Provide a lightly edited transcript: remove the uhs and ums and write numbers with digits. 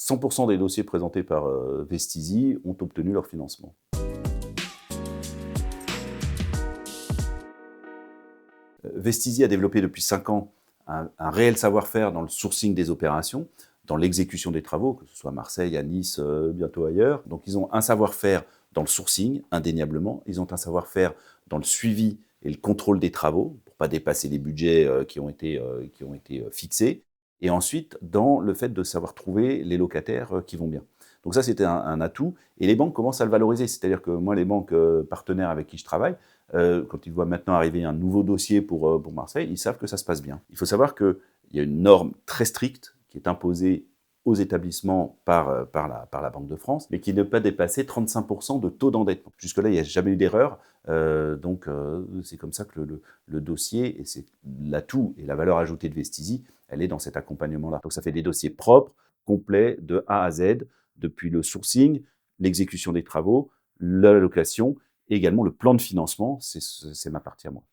100% des dossiers présentés par Vestizi ont obtenu leur financement. Vestizi a développé depuis 5 ans un réel savoir-faire dans le sourcing des opérations, dans l'exécution des travaux, que ce soit à Marseille, à Nice, bientôt ailleurs. Donc ils ont un savoir-faire dans le sourcing, indéniablement. Ils ont un savoir-faire dans le suivi et le contrôle des travaux, pour ne pas dépasser les budgets qui ont été fixés. Et ensuite, dans le fait de savoir trouver les locataires qui vont bien. Donc ça, c'était un atout. Et les banques commencent à le valoriser. C'est-à-dire que moi, les banques partenaires avec qui je travaille, quand ils voient maintenant arriver un nouveau dossier pour Marseille, ils savent que ça se passe bien. Il faut savoir qu'il y a une norme très stricte qui est imposée aux établissements par la Banque de France, mais qui ne peut pas dépasser 35% de taux d'endettement. Jusque-là, il n'y a jamais eu d'erreur. Donc, c'est comme ça que le dossier, et c'est l'atout et la valeur ajoutée de Vestizi, elle est dans cet accompagnement-là. Donc, ça fait des dossiers propres, complets, de A à Z, depuis le sourcing, l'exécution des travaux, la location, et également le plan de financement, c'est ma partie à moi.